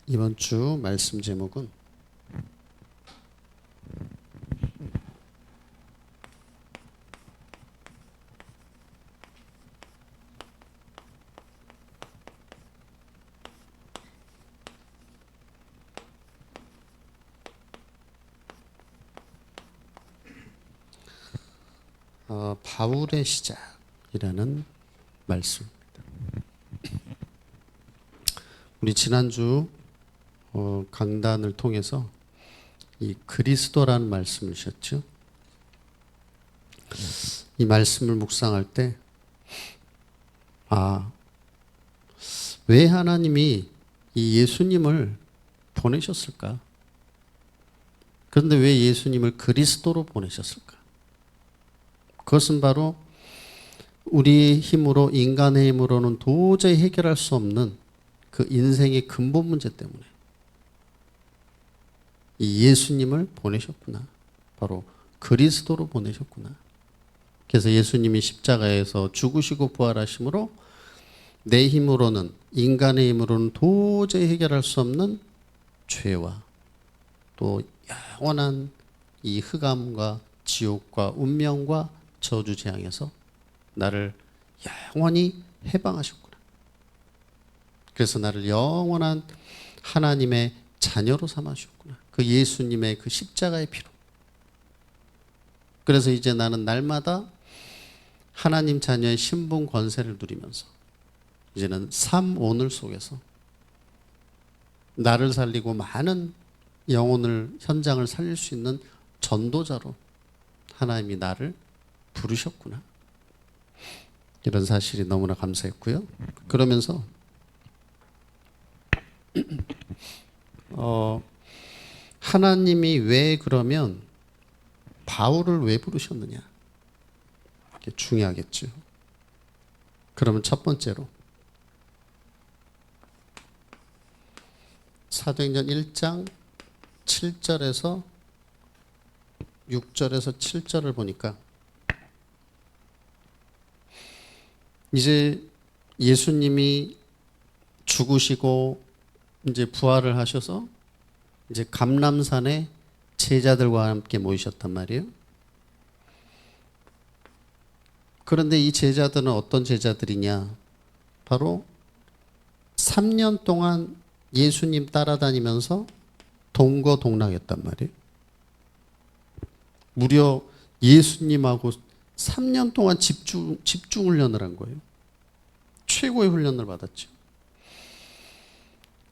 이번 주 말씀 제목은 바울의 시작이라는 말씀입니다. 우리 지난주 강단을 통해서 이 그리스도라는 말씀을 주셨죠. 이 말씀을 묵상할 때 왜 하나님이 이 예수님을 보내셨을까? 그런데 왜 예수님을 그리스도로 보내셨을까? 그것은 바로 우리 힘으로, 인간의 힘으로는 도저히 해결할 수 없는 그 인생의 근본 문제 때문에 이 예수님을 보내셨구나. 바로 그리스도로 보내셨구나. 그래서 예수님이 십자가에서 죽으시고 부활하심으로 내 힘으로는, 인간의 힘으로는 도저히 해결할 수 없는 죄와 또 영원한 이 흑암과 지옥과 운명과 저주 재앙에서 나를 영원히 해방하셨구나. 그래서 나를 영원한 하나님의 자녀로 삼아주셨구나. 그 예수님의 그 십자가의 피로. 그래서 이제 나는 날마다 하나님 자녀의 신분 권세를 누리면서 이제는 삶 오늘 속에서 나를 살리고 많은 영혼을, 현장을 살릴 수 있는 전도자로 하나님이 나를 부르셨구나. 이런 사실이 너무나 감사했고요. 그러면서 하나님이 왜 그러면 바울을 왜 부르셨느냐? 이게 중요하겠죠. 그러면 첫 번째로 사도행전 1장 7절에서 6절에서 7절을 보니까 이제 예수님이 죽으시고 이제 부활을 하셔서 이제 감람산에 제자들과 함께 모이셨단 말이에요. 그런데 이 제자들은 어떤 제자들이냐? 바로 3년 동안 예수님 따라다니면서 동거동락했단 말이에요. 무려 예수님하고 3년 동안 집중 훈련을 한 거예요. 최고의 훈련을 받았죠.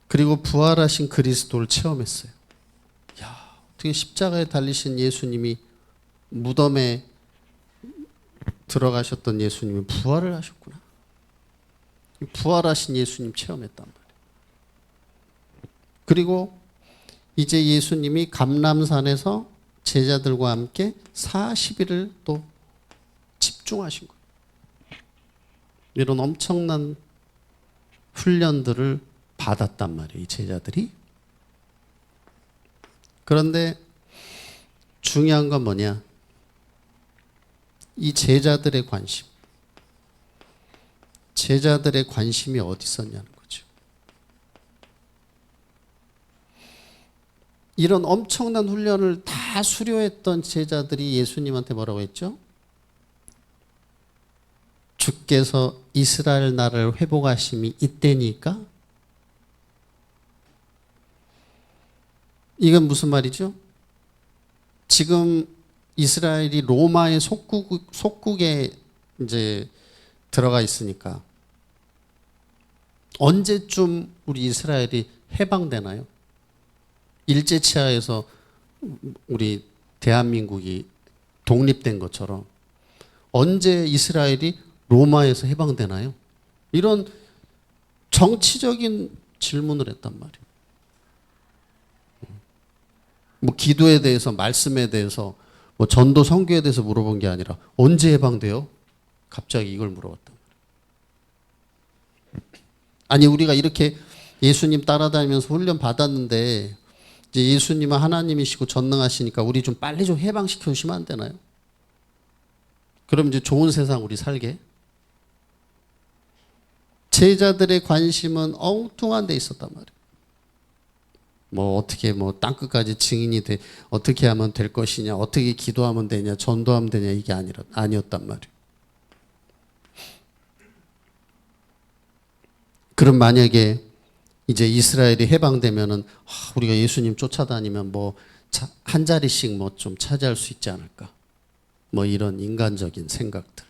그리고 부활하신 그리스도를 체험했어요. 어떻게 십자가에 달리신 예수님이, 무덤에 들어가셨던 예수님이 부활을 하셨구나. 부활하신 예수님 체험했단 말이에요. 그리고 이제 예수님이 감람산에서 제자들과 함께 40일을 또 집중하신 거예요. 이런 엄청난 훈련들을 받았단 말이에요, 이 제자들이. 그런데 중요한 건 뭐냐? 이 제자들의 관심이 어디 있었냐는 거죠. 이런 엄청난 훈련을 다 수료했던 제자들이 예수님한테 뭐라고 했죠? 주께서 이스라엘 나라를 회복하심이 이때니까? 이건 무슨 말이죠? 지금 이스라엘이 로마의 속국에 이제 들어가 있으니까 언제쯤 우리 이스라엘이 해방되나요? 일제치하에서 우리 대한민국이 독립된 것처럼 언제 이스라엘이 로마에서 해방되나요? 이런 정치적인 질문을 했단 말이에요. 뭐 기도에 대해서, 말씀에 대해서, 뭐 전도 선교에 대해서 물어본 게 아니라 언제 해방돼요? 갑자기 이걸 물어봤다. 아니, 우리가 이렇게 예수님 따라다니면서 훈련 받았는데 이제 예수님은 하나님이시고 전능하시니까 우리 좀 빨리 좀 해방시켜 주시면 안 되나요? 그럼 이제 좋은 세상 우리 살게. 제자들의 관심은 엉뚱한 데 있었단 말이에요. 뭐 어떻게 뭐 땅끝까지 증인이 돼 어떻게 하면 될 것이냐, 어떻게 기도하면 되냐, 전도하면 되냐, 이게 아니었단 말이에요. 그럼 만약에 이제 이스라엘이 해방되면은 우리가 예수님 쫓아다니면 뭐 한 자리씩 뭐 좀 차지할 수 있지 않을까? 뭐 이런 인간적인 생각들.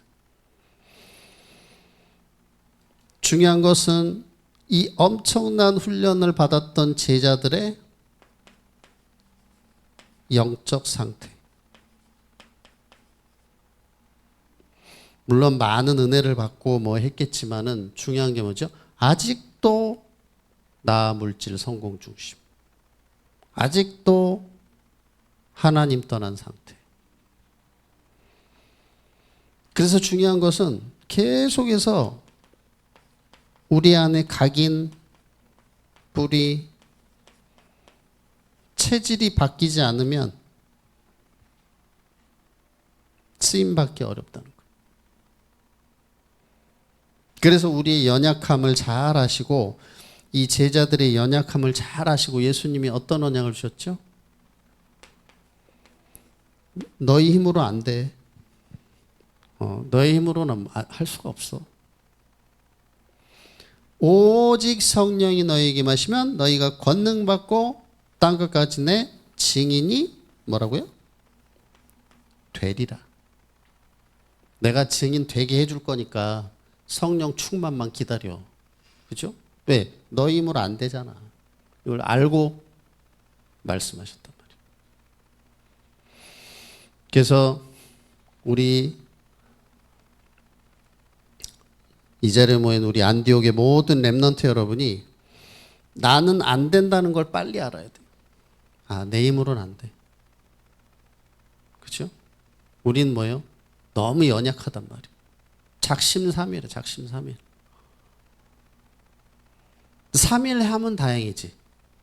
중요한 것은 이 엄청난 훈련을 받았던 제자들의 영적 상태. 물론 많은 은혜를 받고 뭐 했겠지만은 중요한 게 뭐죠? 아직도 나 물질 성공 중심. 아직도 하나님 떠난 상태. 그래서 중요한 것은 계속해서 우리 안에 각인, 뿌리, 체질이 바뀌지 않으면 쓰임받기 어렵다는 거예요. 그래서 우리의 연약함을 잘 아시고 이 제자들의 연약함을 잘 아시고 예수님이 어떤 언약을 주셨죠? 너희 힘으로 안 돼. 너희 힘으로는 할 수가 없어. 오직 성령이 너희에게 임하시면 너희가 권능 받고 땅끝까지 내 증인이 뭐라고요? 되리라. 내가 증인 되게 해줄 거니까 성령 충만만 기다려. 그죠? 왜? 너희 힘으로 안 되잖아. 이걸 알고 말씀하셨단 말이에요. 그래서 우리 이 자리에 모인 우리 안디옥의 모든 렘넌트 여러분이 나는 안 된다는 걸 빨리 알아야 돼요. 내 힘으로는 안 돼. 그렇죠? 우린 뭐예요? 너무 연약하단 말이에요. 작심삼일이에요. 작심삼일. 3일 하면 다행이지.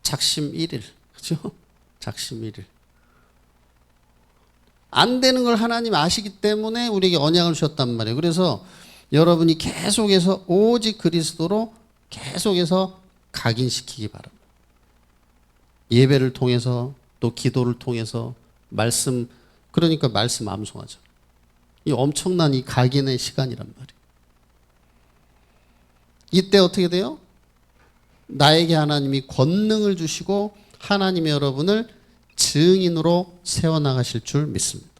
작심 1일. 그렇죠? 작심 1일. 안 되는 걸 하나님 아시기 때문에 우리에게 언약을 주셨단 말이에요. 그래서 여러분이 계속해서 오직 그리스도로 계속해서 각인시키기 바랍니다. 예배를 통해서 또 기도를 통해서 말씀, 그러니까 말씀 암송하죠. 이 엄청난 이 각인의 시간이란 말이에요. 이때 어떻게 돼요? 나에게 하나님이 권능을 주시고 하나님이 여러분을 증인으로 세워나가실 줄 믿습니다.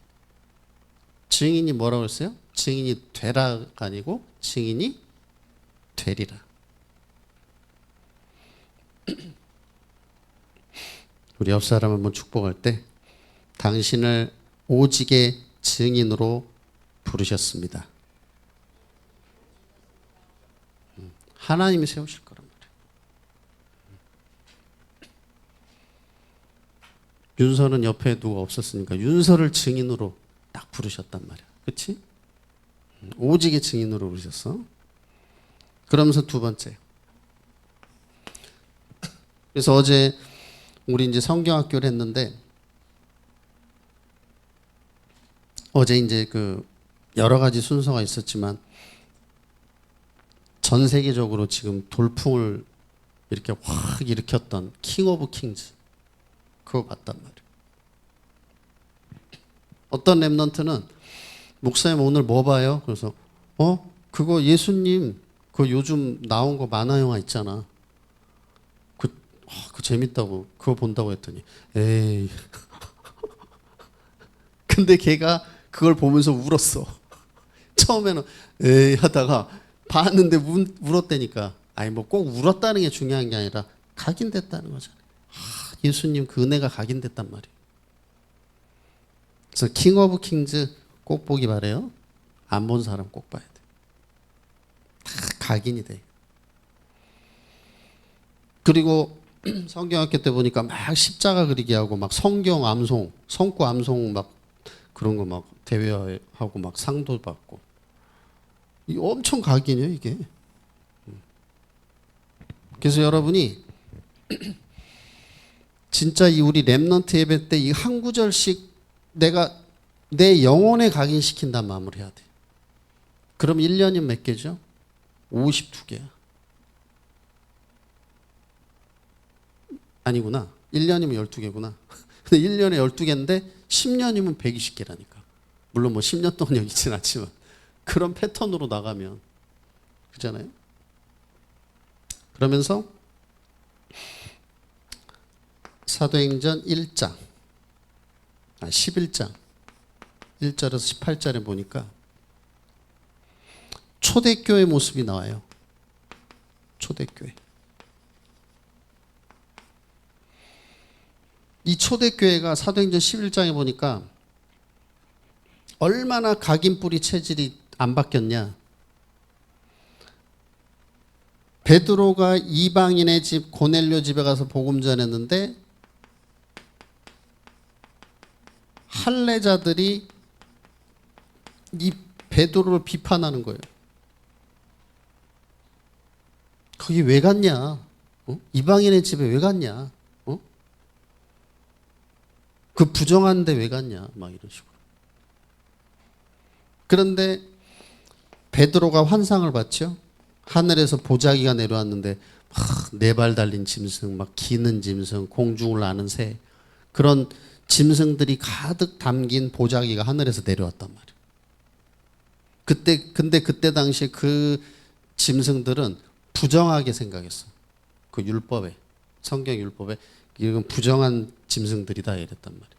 증인이 뭐라고 했어요? 증인이 되라가 아니고 증인이 되리라. 우리 옆 사람 한번 축복할 때 당신을 오직의 증인으로 부르셨습니다. 하나님이 세우실 거란 말이에요. 윤서는 옆에 누가 없었으니까 윤서를 증인으로 딱 부르셨단 말이야. 그렇지? 오직의 증인으로 부르셨어. 그러면서 두 번째. 그래서 어제 우리 이제 성경학교를 했는데 어제 이제 그 여러 가지 순서가 있었지만 전 세계적으로 지금 돌풍을 이렇게 확 일으켰던 킹 오브 킹즈 그거 봤단 말이에요. 어떤 랩런트는 목사님 오늘 뭐 봐요? 그래서 그거 예수님 그 요즘 나온 거 만화 영화 있잖아. 그 재밌다고 그거 본다고 했더니 에이 근데 걔가 그걸 보면서 울었어. 처음에는 에이 하다가 봤는데 울었다니까. 아니 뭐 꼭 울었다는 게 중요한 게 아니라 각인됐다는 거잖아요. 예수님 그 은혜가 각인됐단 말이에요. 그래서 킹 오브 킹즈 꼭 보기 바래요. 안 본 사람 꼭 봐야 돼. 다 각인이 돼. 그리고 성경학교 때 보니까 막 십자가 그리기 하고 막 성경 암송, 성구 암송 막 그런 거 막 대회하고 막 상도 받고. 이 엄청 각인이에요, 이게. 그래서 여러분이 진짜 이 우리 렘넌트 예배 때 이 한 구절씩 내가 내 영혼에 각인시킨다는 마음으로 해야 돼. 그럼 1년이면 몇 개죠? 52개야. 아니구나. 1년이면 12개구나. 근데 1년에 12개인데 10년이면 120개라니까. 물론 뭐 10년 동안 여기 있진 않지만 그런 패턴으로 나가면 그렇잖아요. 그러면서 사도행전 1장 11장 1절에서 18절에 보니까 초대교회 모습이 나와요. 초대교회. 이 초대교회가 사도행전 11장에 보니까 얼마나 각인뿌리 체질이 안 바뀌었냐. 베드로가 이방인의 집 고넬료 집에 가서 복음 전했는데 할례자들이 이 베드로를 비판하는 거예요. 거기 왜 갔냐? 이방인의 집에 왜 갔냐? 그 부정한데 왜 갔냐? 막 이런 식으로. 그런데 베드로가 환상을 봤죠. 하늘에서 보자기가 내려왔는데 네 발 달린 짐승, 막 기는 짐승, 공중을 나는 새, 그런 짐승들이 가득 담긴 보자기가 하늘에서 내려왔단 말이에요. 근데 그때 당시에 그 짐승들은 부정하게 생각했어. 그 율법에, 성경 율법에 이건 부정한 짐승들이다 이랬단 말이에요.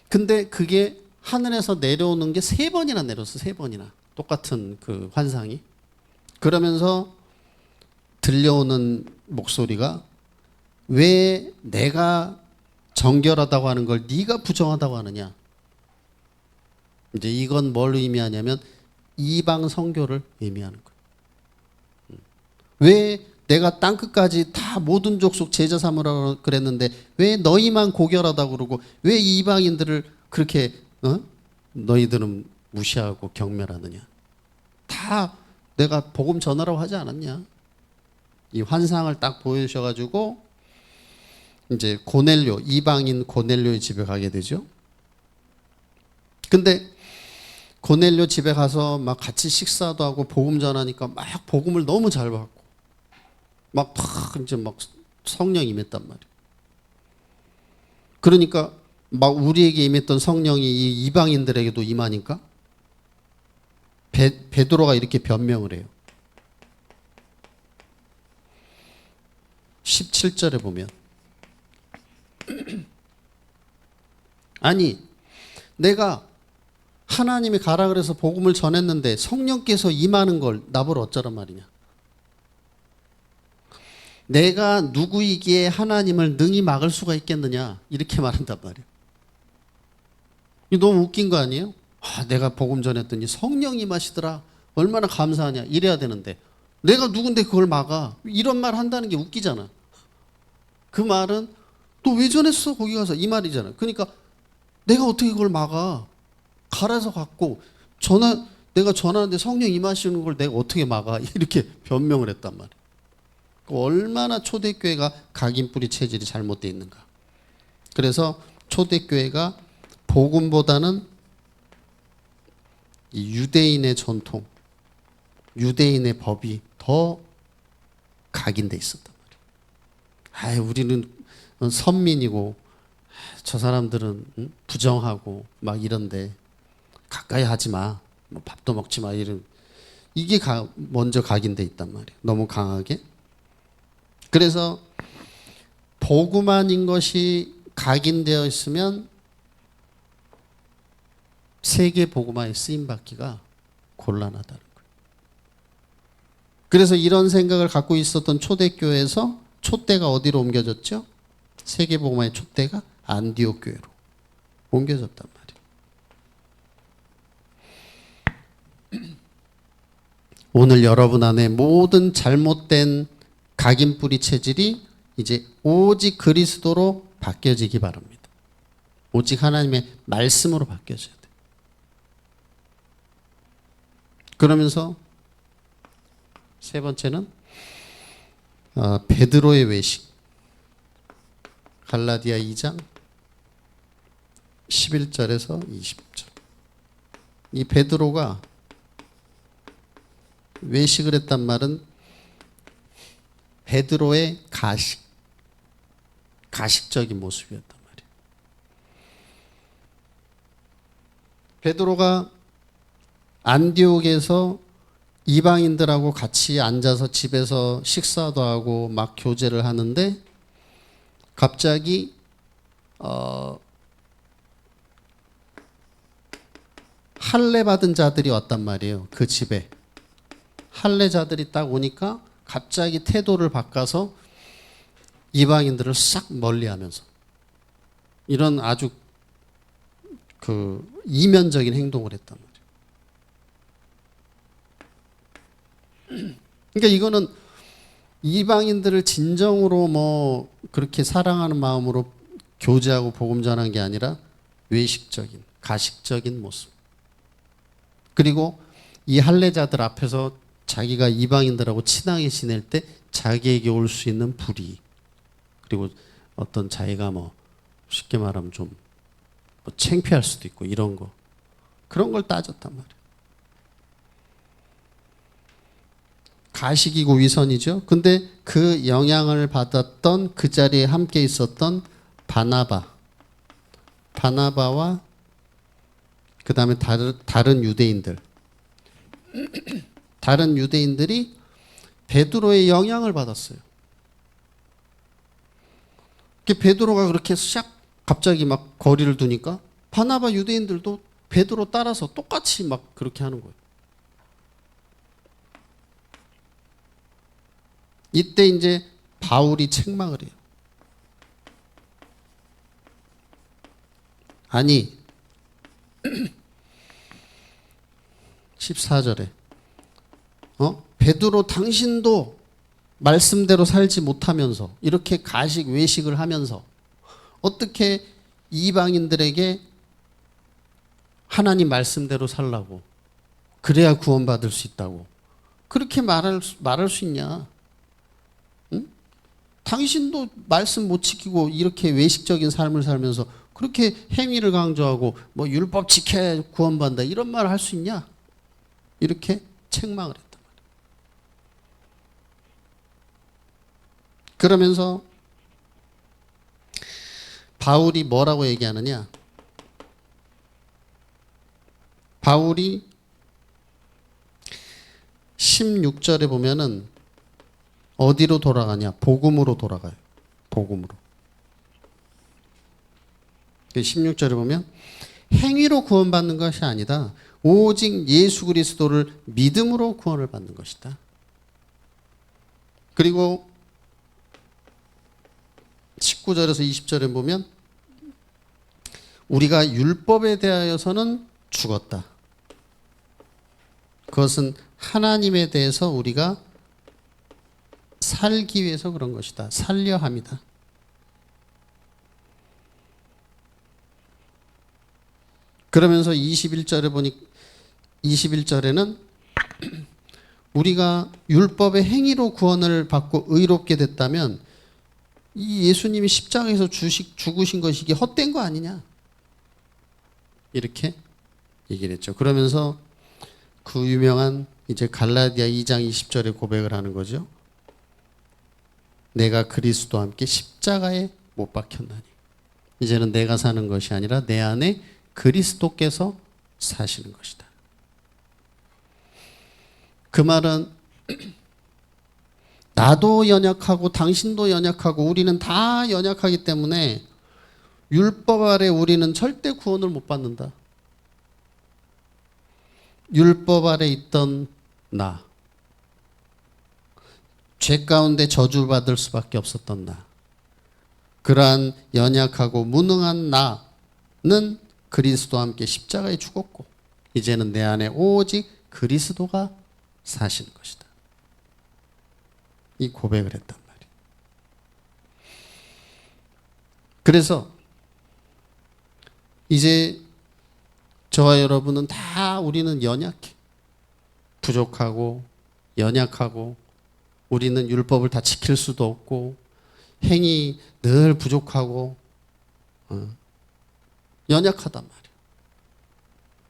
근데 그게 하늘에서 내려오는 게 3번이나 내려왔어. 3번이나. 똑같은 그 환상이. 그러면서 들려오는 목소리가 왜 내가 정결하다고 하는 걸 네가 부정하다고 하느냐. 이제 이건 뭘 의미하냐면 이방 선교를 의미하는 거예요. 왜 내가 땅끝까지 다 모든 족속 제자 삼으라고 그랬는데 왜 너희만 고결하다고 그러고 왜 이방인들을 그렇게 너희들은 무시하고 경멸하느냐. 다 내가 복음 전하라고 하지 않았냐. 이 환상을 딱 보여주셔가지고 이제 고넬료, 이방인 고넬료의 집에 가게 되죠. 근데 고넬료 집에 가서 막 같이 식사도 하고 복음 전하니까 막 복음을 너무 잘 받고 막 이제 막 성령 임했단 말이에요. 그러니까 막 우리에게 임했던 성령이 이 이방인들에게도 임하니까 베드로가 이렇게 변명을 해요. 17절에 보면 아니 내가 하나님이 가라 그래서 복음을 전했는데 성령께서 임하는 걸 나보러 어쩌란 말이냐. 내가 누구이기에 하나님을 능히 막을 수가 있겠느냐 이렇게 말한단 말이에요. 너무 웃긴 거 아니에요? 내가 복음 전했더니 성령이 임하시더라. 얼마나 감사하냐 이래야 되는데 내가 누군데 그걸 막아. 이런 말 한다는 게 웃기잖아. 그 말은 너 왜 전했어 거기 가서 이 말이잖아. 그러니까 내가 어떻게 그걸 막아. 갈아서 갖고 내가 전하는데 성령 임하시는 걸 내가 어떻게 막아. 이렇게 변명을 했단 말이에요. 얼마나 초대교회가 각인뿌리 체질이 잘못되어 있는가. 그래서 초대교회가 복음보다는 이 유대인의 전통, 유대인의 법이 더 각인돼 있었단 말이에요. 우리는 선민이고 저 사람들은 부정하고 막 이런데 가까이 하지 마. 뭐 밥도 먹지 마. 이게 먼저 각인돼 있단 말이에요. 너무 강하게. 그래서 복음만인 것이 각인되어 있으면 세계 복음화에 쓰임 받기가 곤란하다는 거예요. 그래서 이런 생각을 갖고 있었던 초대교회에서 촛대가 어디로 옮겨졌죠? 세계 복음화의 촛대가 안디옥 교회로 옮겨졌단 말이에요. 오늘 여러분 안에 모든 잘못된 각인뿌리 체질이 이제 오직 그리스도로 바뀌어지기 바랍니다. 오직 하나님의 말씀으로 바뀌어져야 돼요. 그러면서 세 번째는 베드로의 외식. 갈라디아 2장 11절에서 20절. 이 베드로가 외식을 했단 말은 베드로의 가식, 가식적인 모습이었단 말이에요. 베드로가 안디옥에서 이방인들하고 같이 앉아서 집에서 식사도 하고 막 교제를 하는데 갑자기 할례 받은 자들이 왔단 말이에요. 그 집에 할례자들이 딱 오니까 갑자기 태도를 바꿔서 이방인들을 싹 멀리하면서 이런 아주 이면적인 행동을 했단 말이에요. 그러니까 이거는 이방인들을 진정으로 뭐 그렇게 사랑하는 마음으로 교제하고 복음 전한 게 아니라 외식적인, 가식적인 모습. 그리고 이 할례자들 앞에서 자기가 이방인들하고 친하게 지낼 때 자기에게 올 수 있는 불의, 그리고 어떤 자기가 뭐 쉽게 말하면 좀 뭐 창피할 수도 있고 이런 거, 그런 걸 따졌단 말이에요. 가식이고 위선이죠. 근데 그 영향을 받았던 그 자리에 함께 있었던 바나바와 그 다음에 다른 유대인들, 다른 유대인들이 베드로의 영향을 받았어요. 베드로가 그렇게 샥 갑자기 막 거리를 두니까 바나바 유대인들도 베드로 따라서 똑같이 막 그렇게 하는 거예요. 이때 이제 바울이 책망을 해요. 아니 14절에 베드로 당신도 말씀대로 살지 못하면서 이렇게 가식 외식을 하면서 어떻게 이방인들에게 하나님 말씀대로 살라고, 그래야 구원받을 수 있다고 그렇게 말할 수 있냐? 응? 당신도 말씀 못 지키고 이렇게 외식적인 삶을 살면서 그렇게 행위를 강조하고 뭐 율법 지켜야 구원받는다 이런 말을 할 수 있냐? 이렇게 책망을 했단 말이에요. 그러면서 바울이 뭐라고 얘기하느냐? 바울이 16절에 보면은 어디로 돌아가냐? 복음으로 돌아가요. 복음으로. 16절에 보면 행위로 구원받는 것이 아니다. 오직 예수 그리스도를 믿음으로 구원을 받는 것이다. 그리고 19절에서 20절에 보면 우리가 율법에 대하여서는 죽었다. 그것은 하나님에 대해서 우리가 살기 위해서 그런 것이다. 살려 함이다. 그러면서 21절에는 우리가 율법의 행위로 구원을 받고 의롭게 됐다면 이 예수님이 십자가에서 죽으신 것이 이게 헛된 거 아니냐? 이렇게 얘기를 했죠. 그러면서 그 유명한 이제 갈라디아 2장 20절에 고백을 하는 거죠. 내가 그리스도와 함께 십자가에 못 박혔나니 이제는 내가 사는 것이 아니라 내 안에 그리스도께서 사시는 것이다. 그 말은 나도 연약하고 당신도 연약하고 우리는 다 연약하기 때문에 율법 아래 우리는 절대 구원을 못 받는다. 율법 아래 있던 나, 죄 가운데 저주받을 수밖에 없었던 나, 그러한 연약하고 무능한 나는 그리스도와 함께 십자가에 죽었고 이제는 내 안에 오직 그리스도가 사시는 것이다. 이 고백을 했단 말이에요. 그래서 이제 저와 여러분은 다 우리는 연약해. 부족하고 연약하고 우리는 율법을 다 지킬 수도 없고 행위 늘 부족하고 연약하단 말이에요.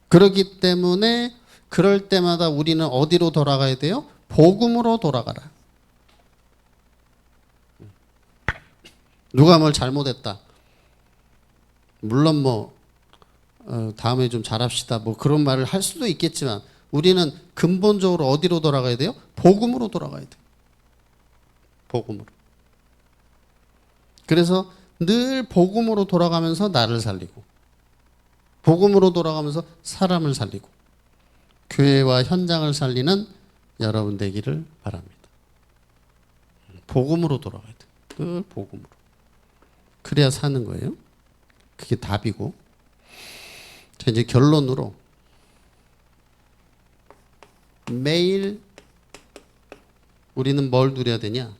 그렇기 때문에 그럴 때마다 우리는 어디로 돌아가야 돼요? 복음으로 돌아가라. 누가 뭘 잘못했다. 물론 뭐 다음에 좀 잘합시다. 뭐 그런 말을 할 수도 있겠지만 우리는 근본적으로 어디로 돌아가야 돼요? 복음으로 돌아가야 돼. 복음으로. 그래서 늘 복음으로 돌아가면서 나를 살리고 복음으로 돌아가면서 사람을 살리고 교회와 현장을 살리는 여러분 되기를 바랍니다. 복음으로 돌아가야 돼. 늘 복음으로. 그래야 사는 거예요. 그게 답이고. 자, 이제 결론으로 매일 우리는 뭘 누려야 되냐?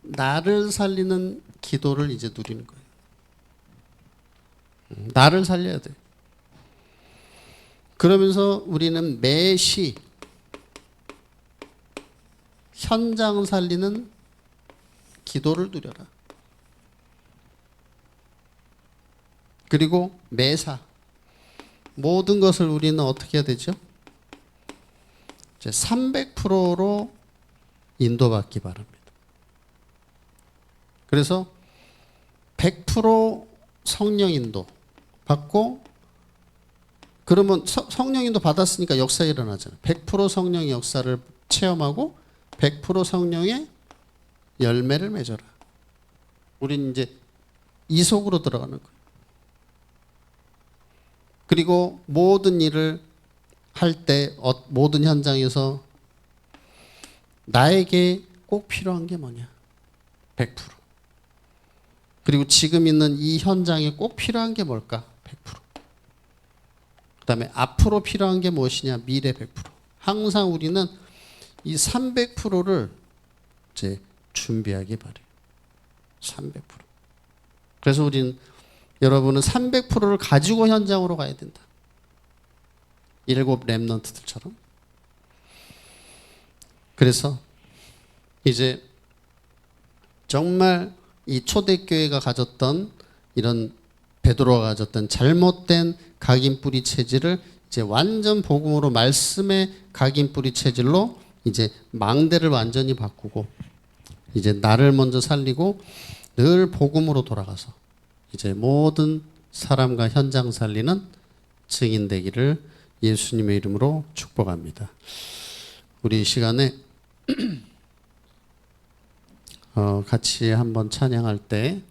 나를 살리는 기도를 이제 누리는 거예요. 나를 살려야 돼. 그러면서 우리는 매시 현장 살리는 기도를 누려라. 그리고 매사 모든 것을 우리는 어떻게 해야 되죠? 이제 300%로 인도받기 바랍니다. 그래서 100% 성령 인도 받고 그러면 성령 인도 받았으니까 역사 일어나잖아요. 100% 성령의 역사를 체험하고 100% 성령의 열매를 맺어라. 우리는 이제 이속으로 들어가는 거예요. 그리고 모든 일을 할 때 모든 현장에서 나에게 꼭 필요한 게 뭐냐? 100%. 그리고 지금 있는 이 현장에 꼭 필요한 게 뭘까? 100%. 그 다음에 앞으로 필요한 게 무엇이냐? 미래 100%. 항상 우리는 이 300%를 이제 준비하기 바래요. 300%. 그래서 우리는 여러분은 300%를 가지고 현장으로 가야 된다. 7 렘넌트들처럼. 그래서 이제 정말 이 초대교회가 가졌던 이런 베드로가 가졌던 잘못된 각인 뿌리 체질을 이제 완전 복음으로 말씀의 각인 뿌리 체질로 이제 망대를 완전히 바꾸고 이제 나를 먼저 살리고 늘 복음으로 돌아가서 이제 모든 사람과 현장 살리는 증인 되기를 예수님의 이름으로 축복합니다. 우리 이 시간에 같이 한번 찬양할 때